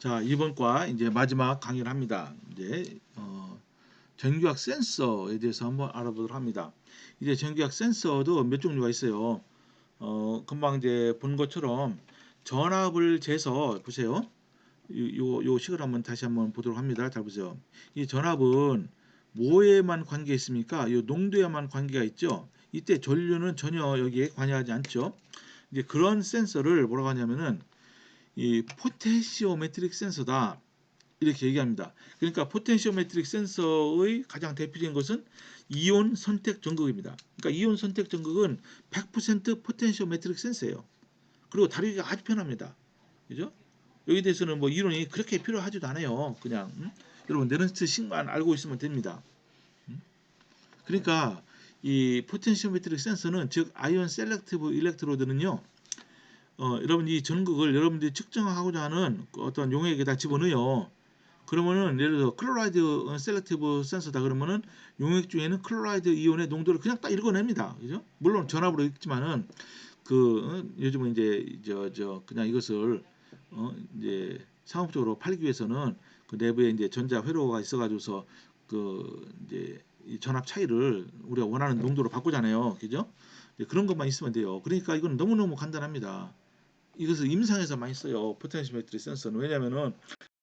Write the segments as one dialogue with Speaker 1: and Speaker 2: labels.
Speaker 1: 자, 이번 과 이제 마지막 강의를 합니다. 이제 전기학 센서에 대해서 한번 알아보도록 합니다. 이제 전기학 센서도 몇 종류가 있어요. 금방 이제 본 것처럼 전압을 재서 보세요. 요 식을 한번 다시 한번 보도록 합니다. 잘 보세요. 이 전압은 뭐에만 관계 있습니까? 이 농도에만 관계가 있죠. 이때 전류는 전혀 여기에 관여하지 않죠. 이제 그런 센서를 뭐라고 하냐면은 이 포텐시오메트릭 센서다. 이렇게 얘기합니다. 그러니까 포텐시오메트릭 센서의 가장 대표적인 것은 이온 선택 전극입니다. 그러니까 이온 선택 전극은 100% 포텐시오메트릭 센서예요. 그리고 다루기가 아주 편합니다. 그죠? 여기 대해서는 뭐 이론이 그렇게 필요하지도 않아요. 그냥 여러분 네런스트 식만 알고 있으면 됩니다. 그러니까 이 포텐시오메트릭 센서는 즉 아이온 셀렉티브 일렉트로드는요. 여러분 이 전극을 여러분들이 측정하고자 하는 어떤 용액에다 집어넣어요. 그러면은 예를 들어 클로라이드 셀렉티브 센서다 그러면은 용액 중에는 클로라이드 이온의 농도를 그냥 딱 읽어냅니다. 그죠? 물론 전압으로 읽지만은 요즘은 이제 저 그냥 이것을 이제 상업적으로 팔기 위해서는 그 내부에 이제 전자 회로가 있어가지고서 그 이제 이 전압 차이를 우리가 원하는 농도로 바꾸잖아요. 그죠? 그런 것만 있으면 돼요. 그러니까 이건 너무너무 간단합니다. 이것을 임상에서 많이 써요. 포텐시메트리 센서는. 왜냐면은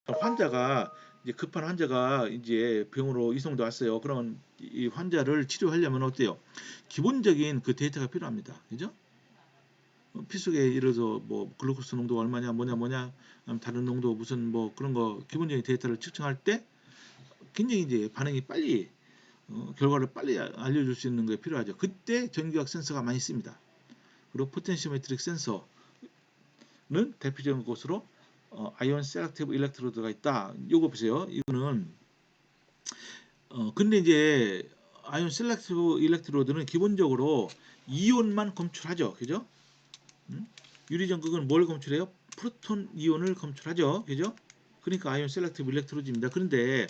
Speaker 1: 환자가 이제 급한 환자가 이제 병으로 이송돼 왔어요. 그러면 이 환자를 치료하려면 어때요? 기본적인 그 데이터가 필요합니다. 그죠? 피 속에 예를 들어서 뭐 글루코스 농도가 얼마냐, 뭐냐, 다른 농도 무슨 뭐 그런 거 기본적인 데이터를 측정할 때 굉장히 이제 반응이 빨리 결과를 빨리 알려줄 수 있는 게 필요하죠. 그때 전기학 센서가 많이 씁니다. 그리고 포텐시오메트릭 센서는 대표적인 것으로 아이온 셀렉티브 일렉트로드가 있다. 요거 보세요. 이거는 근데 이제 아이온 셀렉티브 일렉트로드는 기본적으로 이온만 검출하죠. 그죠? 유리 전극은 뭘 검출해요? 프로톤 이온을 검출하죠. 그죠? 그러니까 아이온 셀렉티브 일렉트로드입니다. 그런데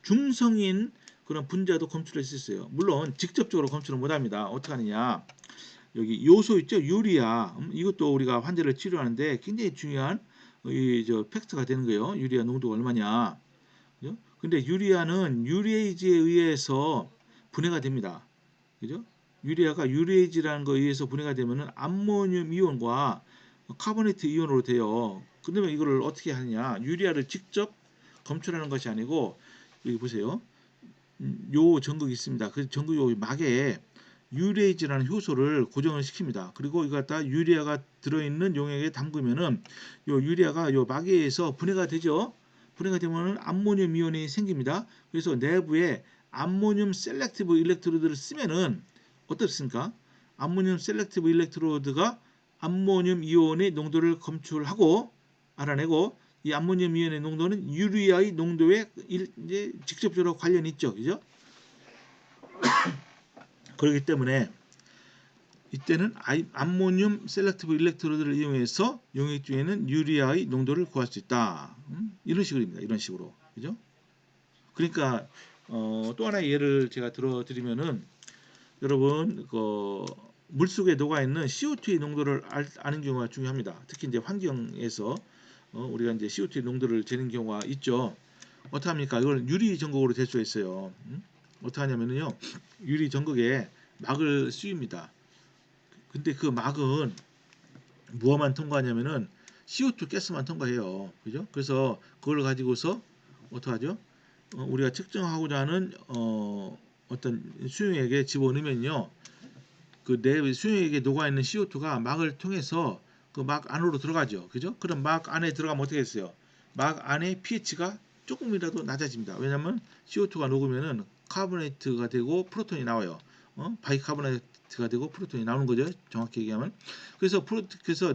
Speaker 1: 중성인 그런 분자도 검출할 수 있어요. 물론 직접적으로 검출은 못합니다. 어떻게 하느냐? 여기 요소 있죠? 유리아. 이것도 우리가 환자를 치료하는데 굉장히 중요한 이저 팩트가 되는 거예요. 유리아 농도가 얼마냐? 그죠? 근데 유리아는 유리에이지에 의해서 분해가 됩니다. 그죠? 유리아가 유리에이지라는 거에 의해서 분해가 되면은 암모늄 이온과 카보네이트 이온으로 돼요. 그러면 이거를 어떻게 하느냐? 유리아를 직접 검출하는 것이 아니고 여기 보세요. 요 전극이 있습니다. 그 전극 요 막에 유리에이지라는 효소를 고정을 시킵니다. 그리고 이거 갖다 유리아가 들어있는 용액에 담그면은 요 유리아가 요 막에 의해서 분해가 되죠. 분해가 되면은 암모늄 이온이 생깁니다. 그래서 내부에 암모늄 셀렉티브 일렉트로드를 쓰면은 어떻습니까? 암모늄 셀렉티브 일렉트로드가 암모늄 이온의 농도를 검출하고 알아내고 이 암모늄 이온의 농도는 유리아의 농도에 이제 직접적으로 관련이 있죠. 그죠? 그렇기 때문에 이때는 암모늄 셀렉티브 일렉트로드를 이용해서 용액 중에는 유리아의 농도를 구할 수 있다. 이런 식입니다. 이런 식으로. 그죠? 그러니까 또 하나의 예를 제가 들어드리면은 여러분 물속에 녹아 있는 CO2의 농도를 아는 경우가 중요합니다. 특히 이제 환경에서 우리가 이제 CO2의 농도를 재는 경우가 있죠. 어떻게 합니까? 이걸 유리 전극으로 될 수 있어요. 어떻게 하냐면요. 유리 전극에 막을 씌웁니다. 근데 그 막은 무엇만 통과하냐면은 CO2 가스만 통과해요. 그죠? 그래서 그걸 가지고서 어떻게 하죠? 우리가 측정하고자 하는 어떤 수용액에 집어넣으면요. 그 내 수용액에 녹아 있는 CO2가 막을 통해서 그 막 안으로 들어가죠. 그죠? 그럼 막 안에 들어가면 어떻게 했어요? 막 안에 pH가 조금이라도 낮아집니다. 왜냐하면 CO2가 녹으면은 카보네이트가 되고 프로톤이 나와요. 바이카보네이트가 되고 프로톤이 나오는 거죠. 정확히 얘기하면. 그래서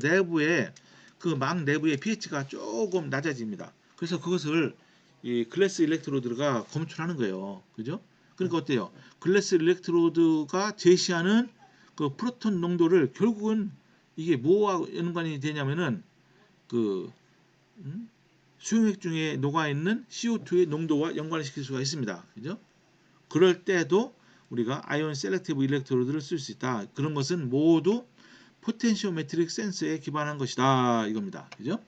Speaker 1: 내부에 그 막 내부의 pH가 조금 낮아집니다. 그래서 그것을 이 글래스 일렉트로드가 검출하는 거예요. 그죠? 그러니까 어때요? 글래스 일렉트로드가 제시하는 그 프로톤 농도를 결국은 이게 뭐와 연관이 되냐면은 그 수용액 중에 녹아 있는 CO2의 농도와 연관시킬 수가 있습니다. 그죠? 그럴 때도 우리가 아이온 셀렉티브 일렉트로드를 쓸 수 있다. 그런 것은 모두 포텐시오메트릭 센서에 기반한 것이다. 이겁니다. 그죠?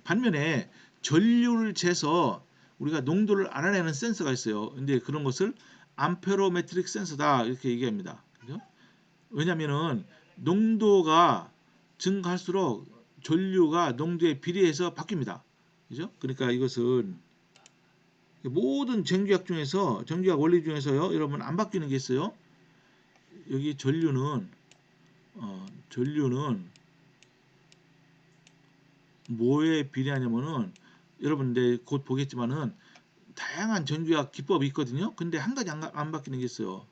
Speaker 1: 반면에 전류를 재서 우리가 농도를 알아내는 센서가 있어요. 근데 그런 것을 암페로메트릭 센서다 이렇게 얘기합니다. 그죠? 왜냐면은 농도가 증가할수록 전류가 농도에 비례해서 바뀝니다. 그죠? 그러니까 이것은 모든 전기학 중에서 전기학 원리 중에서요, 여러분 안 바뀌는 게 있어요. 여기 전류는 뭐에 비례하냐면은 여러분 이제 곧 보겠지만은 다양한 전기학 기법이 있거든요. 근데 한 가지 안 바뀌는 게 있어요.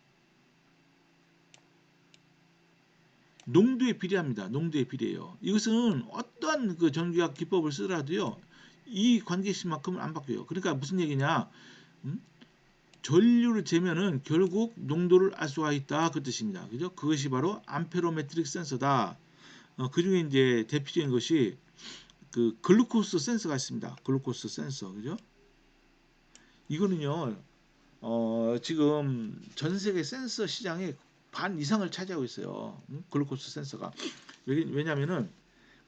Speaker 1: 농도에 비례합니다. 농도에 비례해요. 이것은 어떤 그 전기학 기법을 쓰더라도요, 이 관계식만큼은 안 바뀌어요. 그러니까 무슨 얘기냐? 음? 전류를 재면은 결국 농도를 알 수가 있다 그 뜻입니다. 그죠? 그것이 바로 암페로메트릭 센서다. 그 중에 이제 대표적인 것이 그 글루코스 센서가 있습니다. 글루코스 센서, 그죠? 이거는요, 지금 전 세계 센서 시장의 반 이상을 차지하고 있어요. 글루코스 센서가. 왜냐면은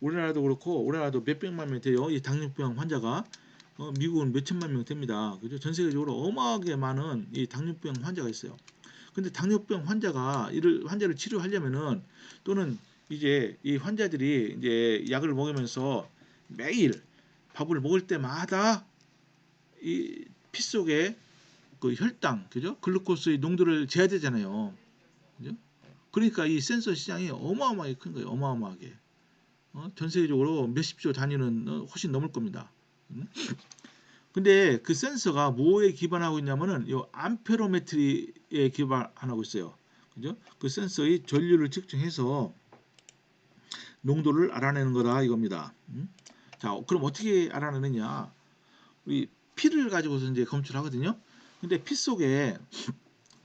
Speaker 1: 우리나라도 그렇고 우리나라도 몇 백만 명 돼요. 이 당뇨병 환자가. 미국은 몇 천만 명 됩니다. 그죠? 전 세계적으로 어마하게 많은 이 당뇨병 환자가 있어요. 근데 당뇨병 환자를 치료하려면은 또는 이제 이 환자들이 이제 약을 먹으면서 매일 밥을 먹을 때마다 이 피 속에 그 혈당, 그죠? 글루코스의 농도를 재야 되잖아요. 그죠? 그러니까 이 센서 시장이 어마어마하게 큰 거예요. 어마어마하게. 전 세계적으로 몇십조 단위는 훨씬 넘을 겁니다. 근데 그 센서가 뭐에 기반하고 있냐면은 요 암페로메트리에 기반하고 있어요. 그죠? 그 센서의 전류를 측정해서 농도를 알아내는 거다 이겁니다. 자, 그럼 어떻게 알아내느냐? 우리 피를 가지고서 이제 검출을 하거든요. 근데 피 속에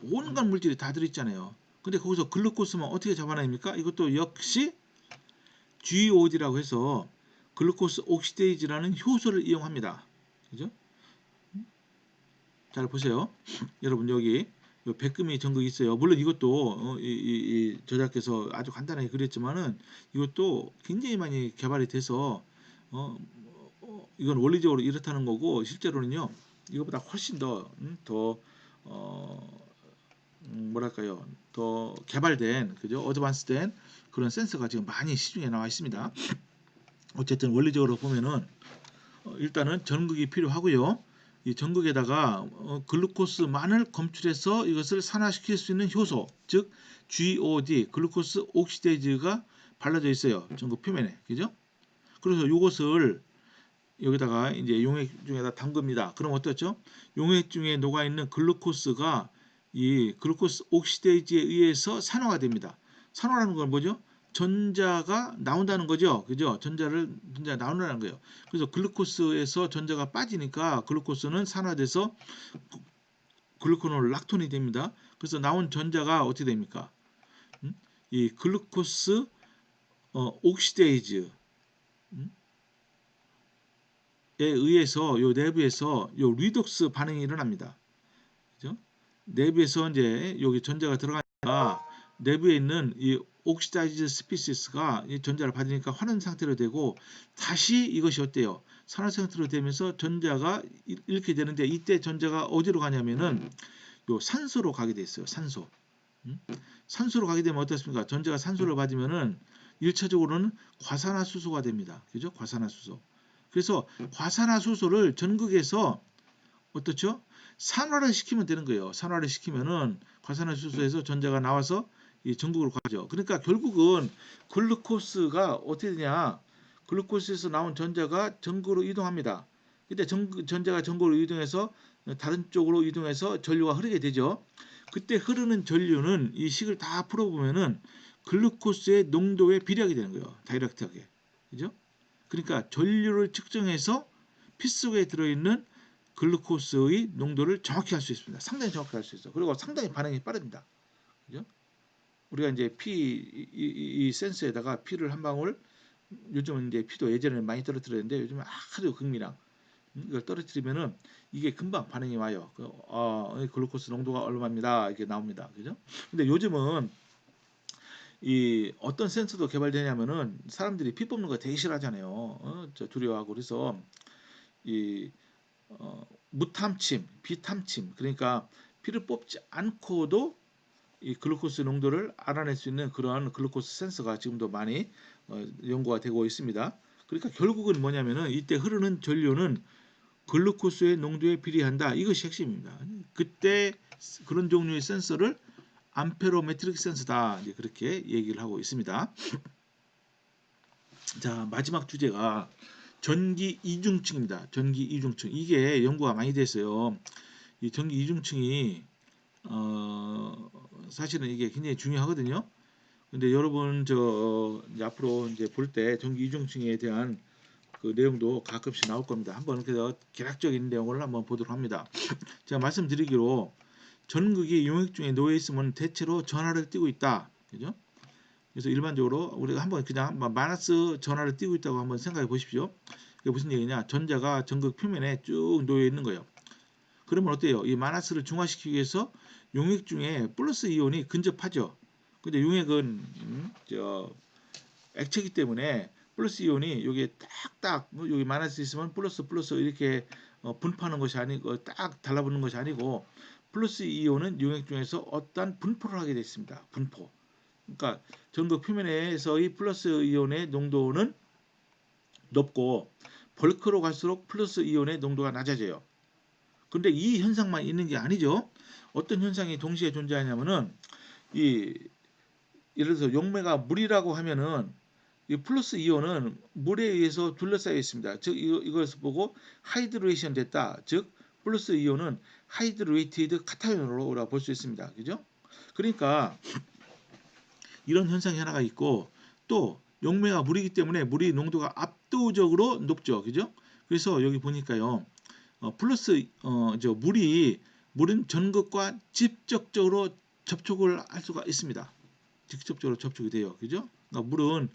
Speaker 1: 온갖 물질이 다 들어있잖아요. 근데 거기서 글루코스만 어떻게 잡아냅니까? 이것도 역시 GOD라고 해서 글루코스 옥시데이즈라는 효소를 이용합니다. 그죠? 잘 보세요. 여러분 여기 백금이 전극이 있어요. 물론 이것도 이 저자께서 아주 간단하게 그렸지만은 이것도 굉장히 많이 개발이 돼서 이건 원리적으로 이렇다는 거고 실제로는요 이것보다 훨씬 더 뭐랄까요 더 개발된 그죠 어드밴스된 그런 센서가 지금 많이 시중에 나와 있습니다. 어쨌든 원리적으로 보면은 일단은 전극이 필요하고요. 이 전극에다가 글루코스만을 검출해서 이것을 산화시킬 수 있는 효소, 즉 GOD, 글루코스 옥시데이즈가 발라져 있어요. 전극 표면에, 그죠? 그래서 이것을 여기다가 이제 용액 중에다 담급니다. 그럼 어떻죠? 용액 중에 녹아 있는 글루코스가 이 글루코스 옥시데이즈에 의해서 산화가 됩니다. 산화라는 건 뭐죠? 전자가 나온다는 거죠. 그죠? 전자 나온다는 거예요. 그래서 글루코스에서 전자가 빠지니까 글루코스는 산화돼서 글루코놀 락톤이 됩니다. 그래서 나온 전자가 어떻게 됩니까? 이 글루코스 옥시데이즈 의해서 요 내부에서 요 리독스 반응이 일어납니다. 그죠? 내부에서 이제 여기 전자가 들어가니까 내부에 있는 이 옥시다이즈 스피시스가 이 전자를 받으니까 환원 상태로 되고 다시 이것이 어때요? 산화 상태로 되면서 전자가 이렇게 되는데 이때 전자가 어디로 가냐면은 요 산소로 가게 돼 있어요. 산소. 산소로 가게 되면 어떻습니까? 전자가 산소를 받으면은 1차적으로는 과산화수소가 됩니다. 그죠? 과산화수소. 그래서 과산화수소를 전극에서 어떻죠? 산화를 시키면 되는 거예요. 산화를 시키면은 과산화수소에서 전자가 나와서 이 전극으로 가죠. 그러니까 결국은 글루코스가 어떻게 되냐? 글루코스에서 나온 전자가 전극으로 이동합니다. 그때 전자가 전극으로 이동해서 다른 쪽으로 이동해서 전류가 흐르게 되죠. 그때 흐르는 전류는 이 식을 다 풀어보면은 글루코스의 농도에 비례하게 되는 거예요. 다이렉트하게. 그죠? 그러니까 전류를 측정해서 피 속에 들어있는 글루코스의 농도를 정확히 할 수 있습니다. 상당히 정확히 할 수 있어. 그리고 상당히 반응이 빠릅니다. 그죠? 우리가 이제 이 센서에다가 피를 한 방울 요즘은 이제 피도 예전에는 많이 떨어뜨렸는데 요즘은 아주 극미량 이걸 떨어뜨리면은 이게 금방 반응이 와요. 글루코스 농도가 얼마입니다. 이게 나옵니다. 그죠? 근데 요즘은 이 어떤 센서도 개발되냐면은 사람들이 피 뽑는 거 되게 싫어하잖아요. 두려워하고 그래서 이 무탐침, 비탐침, 그러니까 피를 뽑지 않고도 이 글루코스 농도를 알아낼 수 있는 그러한 글루코스 센서가 지금도 많이 연구가 되고 있습니다. 그러니까 결국은 뭐냐면은 이때 흐르는 전류는 글루코스의 농도에 비례한다. 이것이 핵심입니다. 그때 그런 종류의 센서를 암페로메트릭 센서다. 이제 그렇게 얘기를 하고 있습니다. 자, 마지막 주제가 전기 이중층입니다. 전기 이중층. 이게 연구가 많이 됐어요. 이 전기 이중층이 사실은 이게 굉장히 중요하거든요. 근데 여러분 이제 앞으로 이제 볼 때 전기 이중층에 대한 그 내용도 가끔씩 나올 겁니다. 한번 그래서 개략적인 내용을 한번 보도록 합니다. 제가 말씀드리기로 전극이 용액 중에 놓여 있으면 대체로 전하를 띠고 있다. 그죠? 그래서 일반적으로 우리가 한번 그냥 마이너스 전하를 띠고 있다고 한번 생각해 보십시오. 이게 무슨 얘기냐? 전자가 전극 표면에 쭉 놓여 있는 거예요. 그러면 어때요? 이 마이너스를 중화시키기 위해서 용액 중에 플러스 이온이 근접하죠. 근데 용액은 액체이기 때문에 플러스 이온이 여기에 딱딱 여기 마이너스 있으면 플러스 플러스 이렇게 분포하는 것이 아니고 딱 달라붙는 것이 아니고 플러스 이온은 용액 중에서 어떠한 분포를 하게 되어 있습니다. 분포. 그러니까 전극 표면에서의 플러스 이온의 농도는 높고 벌크로 갈수록 플러스 이온의 농도가 낮아져요. 근데 이 현상만 있는 게 아니죠. 어떤 현상이 동시에 존재하냐면은 이 예를 들어서 용매가 물이라고 하면은 이 플러스 이온은 물에 의해서 둘러싸여 있습니다. 즉 이것을 보고 하이드레이션 됐다. 즉 플러스 이온은 하이드레이티드 카타연으로 볼 수 있습니다. 그죠? 그러니까 이런 현상이 하나가 있고 또 용매가 물이기 때문에 물의 농도가 압도적으로 높죠. 그죠? 그래서 여기 보니까요. 플러스 물은 전극과 직접적으로 접촉을 할 수가 있습니다. 직접적으로 접촉이 돼요. 그죠? 그러니까 물은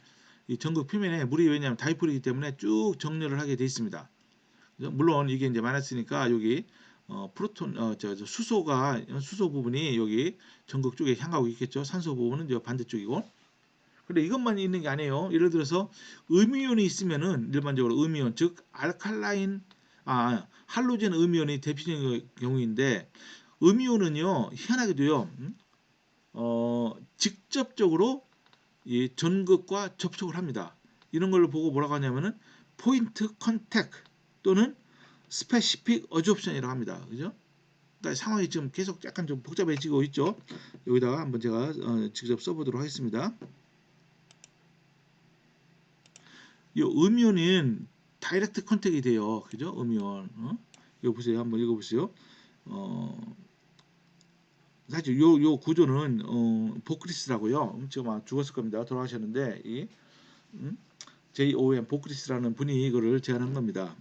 Speaker 1: 이 전극 표면에 물이 왜냐하면 다이폴이기 때문에 쭉 정렬을 하게 돼 있습니다. 그죠? 물론 이게 이제 많았으니까 여기 프로톤 수소 부분이 여기 전극 쪽에 향하고 있겠죠. 산소 부분은 저 반대쪽이고. 근데 이것만 있는 게 아니에요. 예를 들어서 음이온이 있으면은 일반적으로 음이온 즉 알칼라인 할로젠 음이온이 대표적인 경우인데 음이온은요 희한하게도요 직접적으로 이 전극과 접촉을 합니다. 이런 걸 보고 뭐라고 하냐면은 포인트 컨택 또는 스페시픽 어좁션이라고 합니다. 그죠? 그러니까 상황이 지금 계속 약간 좀 복잡해지고 있죠. 여기다가 한번 제가 직접 써보도록 하겠습니다. 이 음이온은 다이렉트 컨택이 돼요. 그죠? 음이온. 이거 보세요. 한번 읽어보세요. 사실 요 구조는 보크리스라고요. 지금 아마 죽었을 겁니다. 돌아가셨는데 이 JOM 보크리스라는 분이 이거를 제안한 겁니다.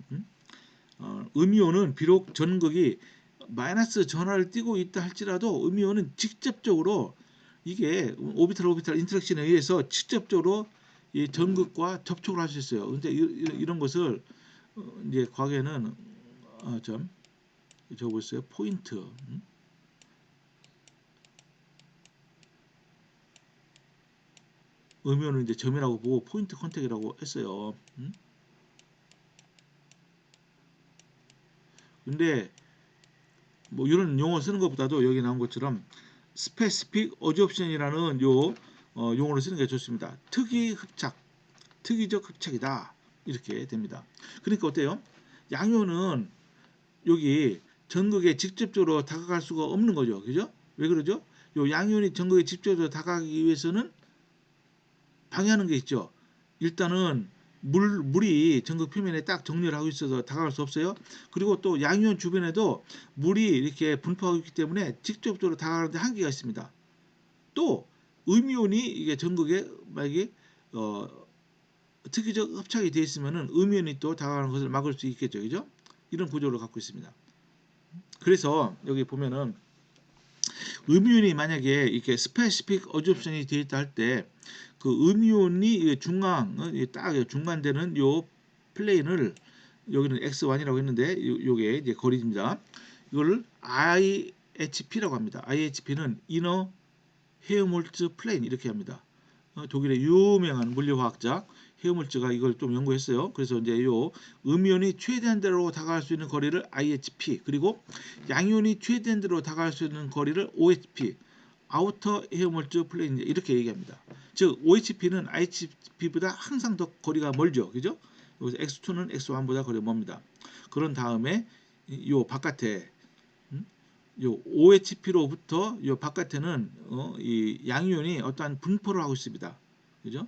Speaker 1: 음이온은 비록 전극이 마이너스 전하를 띠고 있다 할지라도 음이온은 직접적으로 이게 오비탈 인터랙션에 의해서 직접적으로 이 전극과 접촉을 할 수 있어요. 근데 이런 것을 이제 과거에는 좀 적어보세요. 포인트 음이온은 이제 점이라고 보고 포인트 컨택이라고 했어요. 근데 뭐 이런 용어 쓰는 것보다도 여기 나온 것처럼 스페시픽 어좁션이라는 용어를 쓰는 게 좋습니다. 특이적 흡착이다. 이렇게 됩니다. 그러니까 어때요? 양이온은 여기 전극에 직접적으로 다가갈 수가 없는 거죠. 그죠? 왜 그러죠? 요 양이온이 전극에 직접적으로 다가가기 위해서는 방해하는 게 있죠. 일단은 물이 전극 표면에 딱 정렬을 하고 있어서 다가갈 수 없어요. 그리고 또 양이온 주변에도 물이 이렇게 분포하고 있기 때문에 직접적으로 다가가는데 한계가 있습니다. 또 음이온이 이게 전극에 만약에 특이적 흡착이 되어 있으면은 음이온이 또 다가가는 것을 막을 수 있겠죠. 그죠? 이런 구조를 갖고 있습니다. 그래서 여기 보면은 음이온이 만약에 이렇게 스페시픽 어좁션이 되어 있다 할 때 그 음이온이 딱 중간되는 요 플레인을 여기는 x1이라고 했는데 요게 이제 거리입니다. 이걸 IHP라고 합니다. IHP는 이너 헤어몰츠 플레인 이렇게 합니다. 독일의 유명한 물리화학자 헤어물질가 이걸 좀 연구했어요. 그래서 이제 요 음이온이 최대한 대로 다가갈 수 있는 거리를 IHP, 그리고 양이온이 최대한 대로 다가갈 수 있는 거리를 OHP, 아우터 헤어물질 플레인, 이렇게 얘기합니다. 즉 OHP는 IHP보다 항상 더 거리가 멀죠, 그죠? 여기서 X2는 X1보다 거리가 멉니다. 그런 다음에 요 바깥에 요 OHP로부터 요 바깥에는 이 양이온이 어떠한 분포를 하고 있습니다. 그죠?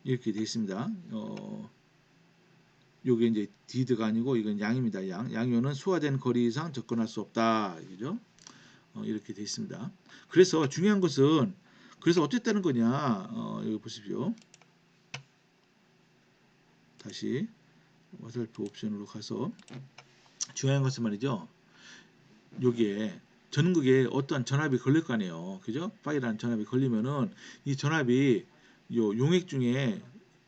Speaker 1: 이렇게 되어 있습니다. 요게 이제 디드가 아니고 이건 양입니다. 양이온은 소화된 거리 이상 접근할 수 없다. 그죠? 이렇게 되어 있습니다. 그래서 중요한 것은 그래서 어쨌다는 거냐? 여기 보십시오. 다시 화살표 옵션으로 가서 중요한 것은 말이죠. 여기에 전극에 어떠한 전압이 걸릴 거 아니에요. 그죠? 파이라는 전압이 걸리면은 이 전압이 요 용액 중에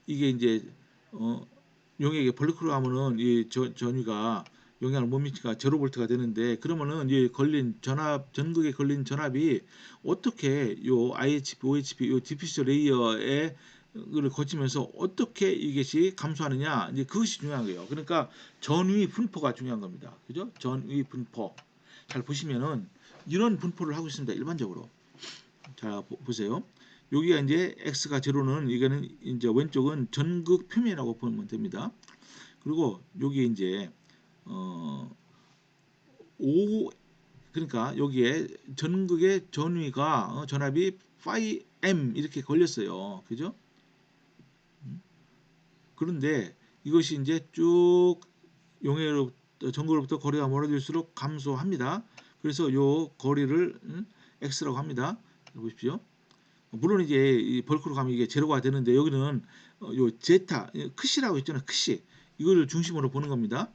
Speaker 1: 이게 이제 용액에 벌크로 하면은 이 전위가 영향을 못 미치니까 제로 볼트가 되는데, 그러면은 이 걸린 전압, 전극에 걸린 전압이 어떻게 요 IHP, OHP, 요 디퓨저 레이어에 를 거치면서 어떻게 이것이 감소하느냐, 이제 그것이 중요한 거예요. 그러니까 전위 분포가 중요한 겁니다. 그죠? 전위 분포. 잘 보시면은 이런 분포를 하고 있습니다. 일반적으로. 자, 보세요. 여기가 이제 x가 제로는 이거는 이제 왼쪽은 전극 표면이라고 보면 됩니다. 그리고 여기 이제 어, 5, 그러니까 여기에 전극의 전위가 전압이 phi m 이렇게 걸렸어요. 그죠? 그런데 이것이 이제 쭉 용해로부터 전극으로부터 거리가 멀어질수록 감소합니다. 그래서 요 거리를 x라고 합니다. 보십시오. 물론 이제 이 벌크로 가면 이게 제로가 되는데, 여기는 요 제타 크시라고 있잖아요. 크시, 이거를 중심으로 보는 겁니다.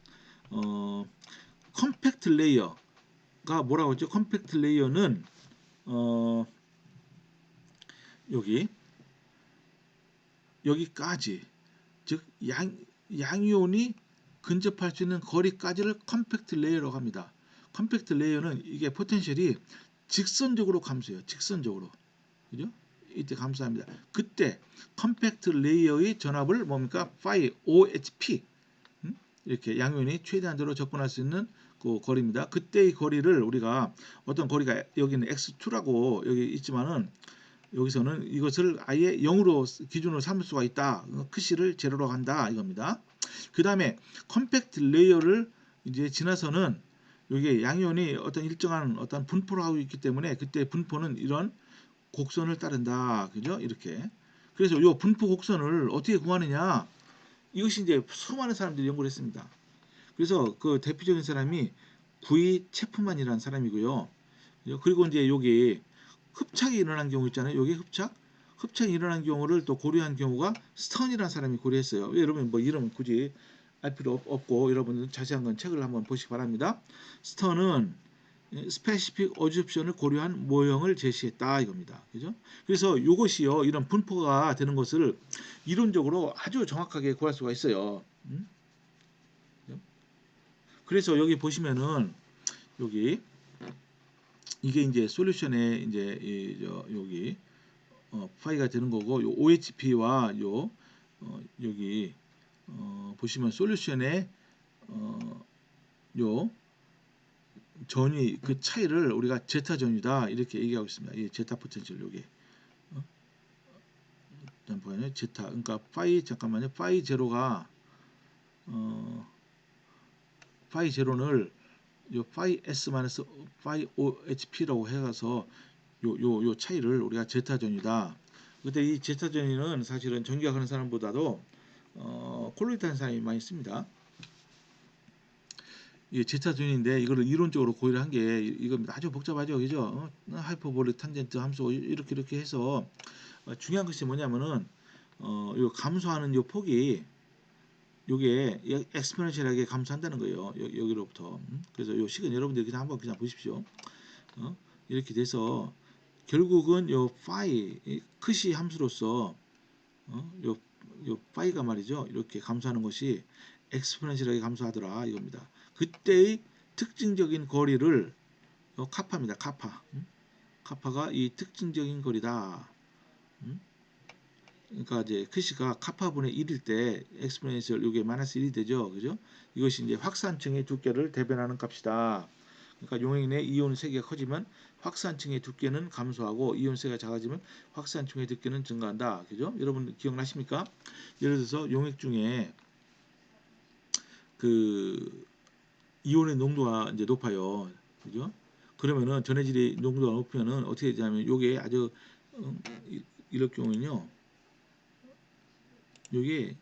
Speaker 1: 컴팩트 레이어가 뭐라고 했죠? 컴팩트 레이어는 어, 여기 여기까지, 즉 양이온이 근접할 수 있는 거리까지를 컴팩트 레이어라고 합니다. 컴팩트 레이어는 이게 포텐셜이 직선적으로 감소해요. 직선적으로. 그죠? 이때 감소합니다. 그때 컴팩트 레이어의 전압을 뭡니까? phi OHP, 이렇게 양면이 최대한대로 접근할 수 있는 그 거리입니다. 그때의 거리를 우리가 어떤 거리가 여기는 x2라고 여기 있지만은, 여기서는 이것을 아예 0으로 기준으로 삼을 수가 있다. 크시를 제로로 한다 이겁니다. 그 다음에 컴팩트 레이어를 이제 지나서는 여기 양이온이 어떤 일정한 어떤 분포를 하고 있기 때문에 그때 분포는 이런 곡선을 따른다. 그죠? 이렇게. 그래서 이 분포 곡선을 어떻게 구하느냐? 이것이 이제 수많은 사람들이 연구를 했습니다. 그래서 그 대표적인 사람이 구이 체프만이라는 사람이고요. 그리고 이제 여기 흡착이 일어난 경우 있잖아요. 여기 흡착이 일어난 경우를 또 고려한 경우가 스턴이라는 사람이 고려했어요. 여러분 뭐 이름 굳이 알 필요 없고 여러분 자세한 건 책을 한번 보시기 바랍니다. 스턴은 스페시픽 어줍션을 고려한 모형을 제시했다 이겁니다. 그죠? 그래서 이것이요, 이런 분포가 되는 것을 이론적으로 아주 정확하게 구할 수가 있어요. 그래서 여기 보시면은 여기 이게 이제 솔루션에 이제 여기 파이가 되는 거고, 요 OHP와 요 여기 보시면 솔루션에 요 전위 그 차이를 우리가 제타 전위다 이렇게 얘기하고 있습니다. 이 제타 포텐셜 여기 잠깐만요. 제타, 그러니까 파이, 잠깐만요. 파이 제로가 파이 제로를 요 파이 S 마이너스 파이 OHP라고 해서 요 차이를 우리가 제타 전위다. 근데 이 제타 전위는 사실은 전기학하는 사람보다도 콜로이트한 사람이 많이 씁니다. 이게 제타 전위인데 이거를 이론적으로 고의를 한 게 이건 아주 복잡하죠, 그죠? 하이퍼볼릭 탄젠트 함수 이렇게 해서 중요한 것이 뭐냐면은 요 감소하는 요 폭이 요게 엑스포넨셜하게 감소한다는 거예요. 여기로부터. 그래서 요 식은 여러분들이 그냥 한번 그냥 보십시오. 이렇게 돼서 결국은 요 파이 크시 함수로서 요 파이가 말이죠. 이렇게 감소하는 것이 엑스포넨셜하게 감소하더라 이겁니다. 그때의 특징적인 거리를 카파입니다. 카파. 카파가 이 특징적인 거리다. 그러니까 이제 크시가 카파분의 1일 때 엑스포넨셜 요게 마이너스 1이 되죠. 그죠? 이것이 이제 확산층의 두께를 대변하는 값이다. 그러니까 용액 이온 세기가 커지면 확산층의 두께는 감소하고 이온 세기가 작아지면 확산층의 두께는 증가한다. 그죠? 여러분 기억나십니까? 예를 들어서 용액 중에 그 이온의 농도가 이제 높아요. 그죠? 그러면은 전해질의 농도가 높으면은 어떻게 되냐면 요게 아주 이럴 경우는요. 요게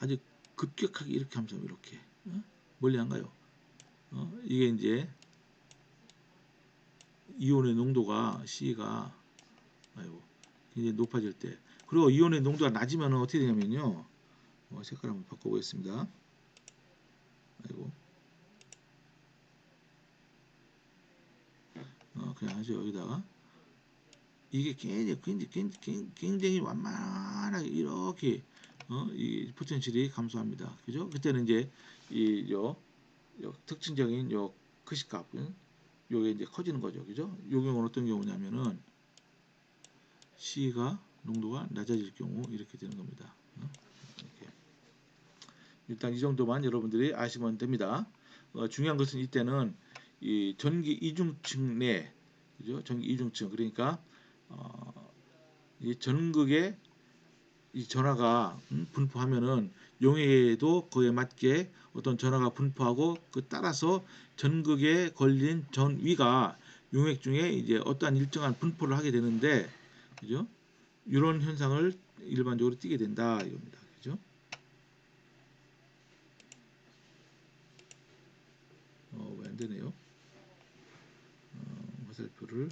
Speaker 1: 아주 급격하게 이렇게 하면서 이렇게 멀리 안 가요. 이게 이제 이온의 농도가 C가 아이고 이제 높아질 때 그리고 이온의 농도가 낮으면 어떻게 되냐면요. 색깔 한번 바꿔보겠습니다. 아이고 그냥 하죠. 여기다가 이게 굉장히 완만하게 이렇게 이 포텐셜이 감소합니다. 그죠? 그때는 이제 이요 특징적인 요 크시값은 요게 이제 커지는 거죠. 그죠? 요 경우는 어떤 경우냐면은 C가 농도가 낮아질 경우 이렇게 되는 겁니다. 이렇게. 일단 이 정도만 여러분들이 아시면 됩니다. 중요한 것은 이때는 이 전기 이중층 내, 그죠? 전기 이중층 그러니까 이 전극에 이 전하가 분포하면은 용해에도 그에 맞게 어떤 전하가 분포하고 그 따라서 전극에 걸린 전위가 용액 중에 이제 어떠한 일정한 분포를 하게 되는데 그죠? 이런 현상을 일반적으로 띠게 된다 이겁니다. 그죠? 왜 안 되네요? 화살표를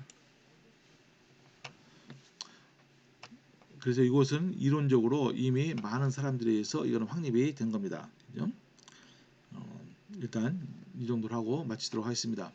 Speaker 1: 그래서 이것은 이론적으로 이미 많은 사람들에 의해서 이거는 확립이 된 겁니다. 그죠? 일단 이 정도로 하고 마치도록 하겠습니다.